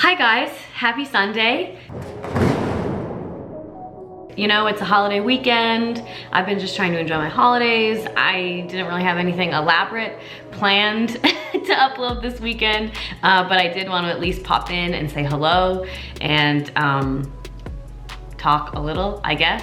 Hi guys, happy Sunday. You know, it's a holiday weekend. I've been just trying to enjoy my holidays. I didn't really have anything elaborate planned to upload this weekend, but I did want to at least pop in and say hello and talk a little, I guess.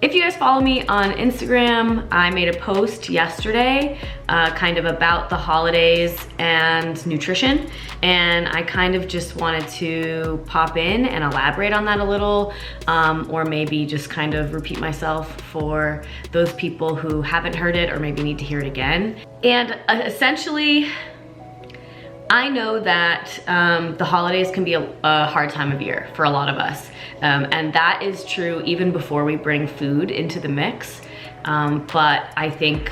If you guys follow me on Instagram, I made a post yesterday kind of about the holidays and nutrition, and I kind of just wanted to pop in and elaborate on that a little, or maybe just kind of repeat myself for those people who haven't heard it or maybe need to hear it again. And essentially, I know that the holidays can be a hard time of year for a lot of us. And that is true even before we bring food into the mix. But I think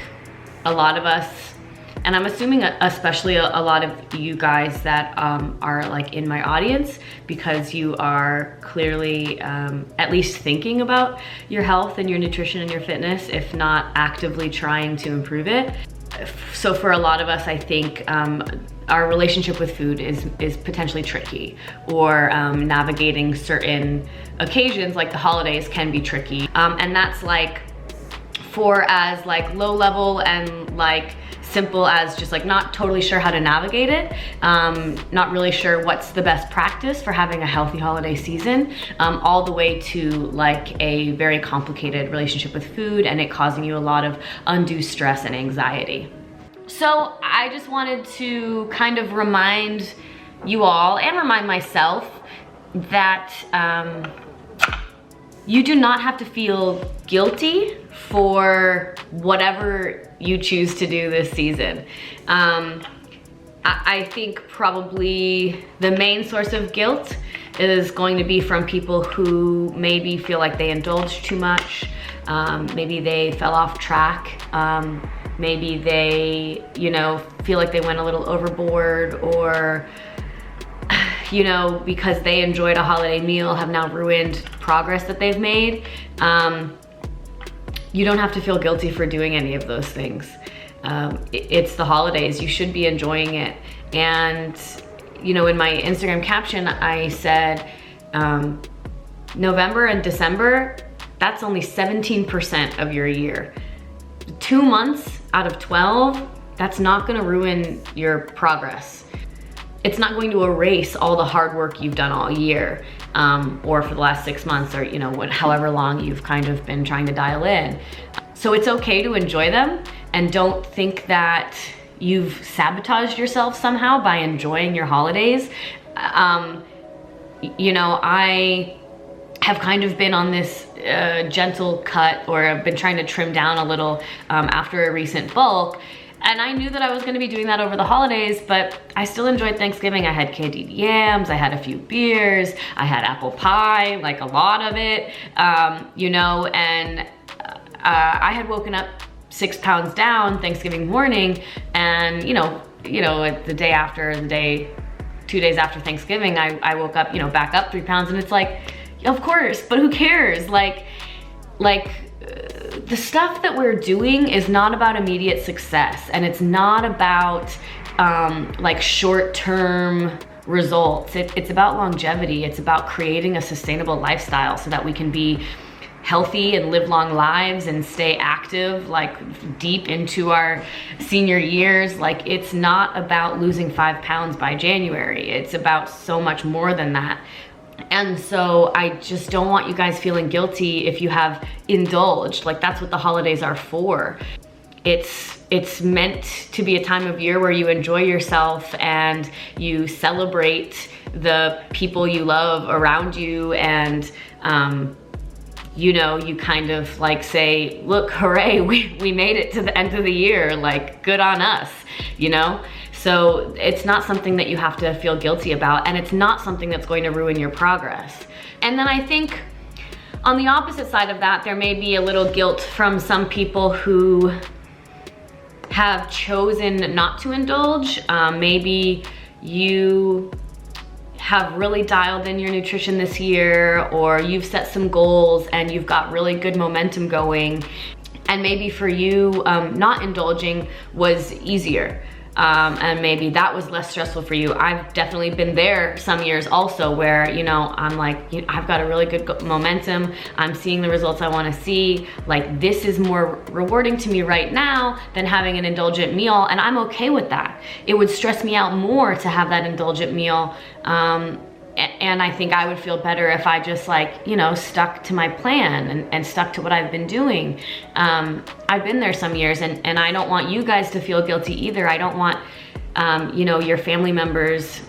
a lot of us, and I'm assuming especially a lot of you guys that are like in my audience, because you are clearly at least thinking about your health and your nutrition and your fitness, if not actively trying to improve it. So for a lot of us, I think our relationship with food is potentially tricky, or navigating certain occasions like the holidays can be tricky. And that's like for as like low level and like simple as just like not totally sure how to navigate it, not really sure what's the best practice for having a healthy holiday season, all the way to like a very complicated relationship with food and it causing you a lot of undue stress and anxiety. So I just wanted to kind of remind you all and remind myself that you do not have to feel guilty for whatever you choose to do this season. I think probably the main source of guilt is going to be from people who maybe feel like they indulged too much, maybe they fell off track, maybe they, you know, feel like they went a little overboard, or, you know, because they enjoyed a holiday meal have now ruined progress that they've made. You don't have to feel guilty for doing any of those things. It's the holidays, you should be enjoying it. And, you know, in my Instagram caption, I said, November and December, that's only 17% of your year. 2 months out of 12, that's not gonna ruin your progress. It's not going to erase all the hard work you've done all year, or for the last 6 months, or, you know, however long you've kind of been trying to dial in. So it's okay to enjoy them, and don't think that you've sabotaged yourself somehow by enjoying your holidays. You know, I have kind of been on this gentle cut, or I've been trying to trim down a little after a recent bulk. And I knew that I was gonna be doing that over the holidays, but I still enjoyed Thanksgiving. I had candied yams, I had a few beers, I had apple pie, like a lot of it, you know, and I had woken up 6 pounds down Thanksgiving morning, and you know, the day after, 2 days after Thanksgiving, I woke up, you know, back up 3 pounds, and it's like, of course, but who cares? Like the stuff that we're doing is not about immediate success, and it's not about like short-term results. It's about longevity. It's about creating a sustainable lifestyle so that we can be healthy and live long lives and stay active like deep into our senior years. Like, it's not about losing 5 pounds by January. It's about so much more than that. And so I just don't want you guys feeling guilty if you have indulged. Like, that's what the holidays are for. It's meant to be a time of year where you enjoy yourself and you celebrate the people you love around you, and you know, you kind of like say, look, hooray, we made it to the end of the year, like, good on us, you know? So it's not something that you have to feel guilty about, and it's not something that's going to ruin your progress. And then I think on the opposite side of that, there may be a little guilt from some people who have chosen not to indulge. Maybe you have really dialed in your nutrition this year, or you've set some goals and you've got really good momentum going. And maybe for you, not indulging was easier. and maybe that was less stressful for you. I've definitely been there some years also where, you know, I'm like, I've got a really good momentum. I'm seeing the results I want to see. Like, this is more rewarding to me right now than having an indulgent meal, and I'm okay with that. It would stress me out more to have that indulgent meal, and I think I would feel better if I just, like, you know, stuck to my plan and stuck to what I've been doing. I've been there some years, and I don't want you guys to feel guilty either. I don't want, you know, your family members.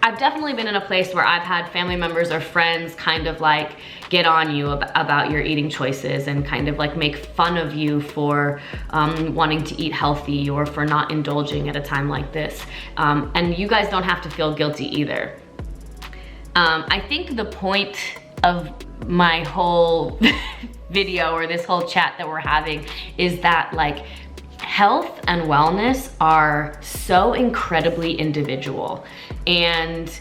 I've definitely been in a place where I've had family members or friends kind of like get on you about your eating choices and kind of like make fun of you for wanting to eat healthy or for not indulging at a time like this. And you guys don't have to feel guilty either. I think the point of my whole video or this whole chat that we're having is that, like, health and wellness are so incredibly individual, and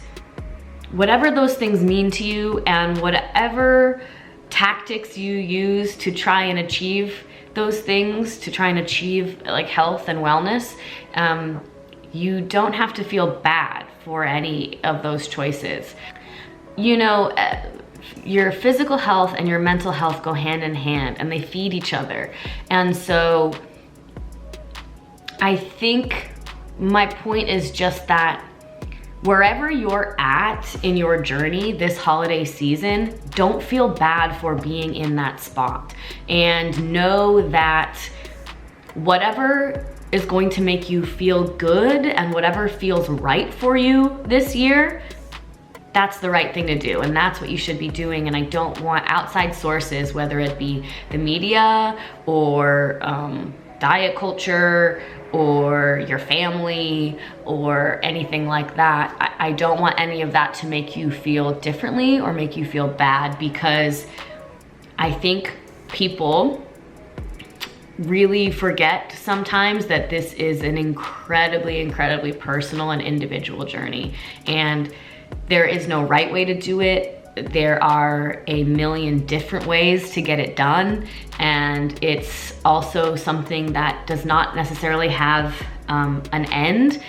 whatever those things mean to you and whatever tactics you use to try and achieve those things, to try and achieve like health and wellness, you don't have to feel bad for any of those choices. You know, your physical health and your mental health go hand in hand, and they feed each other. And so I think my point is just that wherever you're at in your journey this holiday season, don't feel bad for being in that spot. And know that whatever is going to make you feel good and whatever feels right for you this year, that's the right thing to do, and that's what you should be doing. And I don't want outside sources, whether it be the media or diet culture or your family or anything like that. I don't want any of that to make you feel differently or make you feel bad, because I think people really forget sometimes that this is an incredibly personal and individual journey, and there is no right way to do it. There are a million different ways to get it done, and it's also something that does not necessarily have an end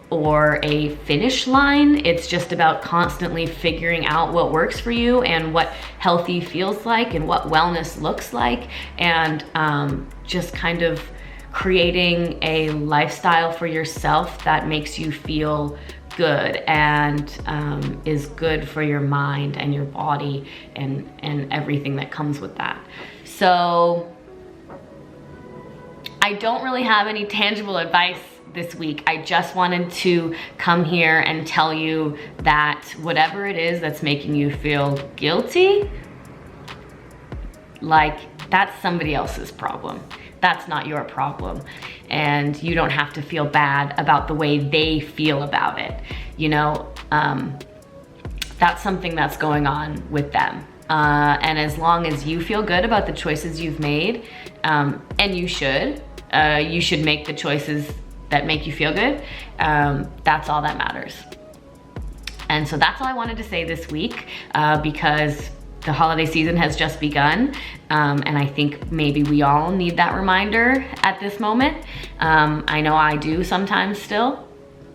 or a finish line. It's just about constantly figuring out what works for you and what healthy feels like and what wellness looks like, and just kind of creating a lifestyle for yourself that makes you feel good and is good for your mind and your body and everything that comes with that. So I don't really have any tangible advice this week. I just wanted to come here and tell you that whatever it is that's making you feel guilty, like, that's somebody else's problem. That's not your problem. And you don't have to feel bad about the way they feel about it. You know, that's something that's going on with them. And as long as you feel good about the choices you've made, and you should make the choices that make you feel good, that's all that matters. And so that's all I wanted to say this week, because the holiday season has just begun, and I think maybe we all need that reminder at this moment. I know I do sometimes still,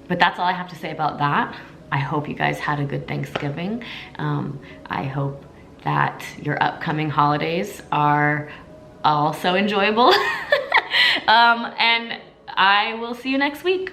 but that's all I have to say about that. I hope you guys had a good Thanksgiving. I hope that your upcoming holidays are also enjoyable. And I will see you next week.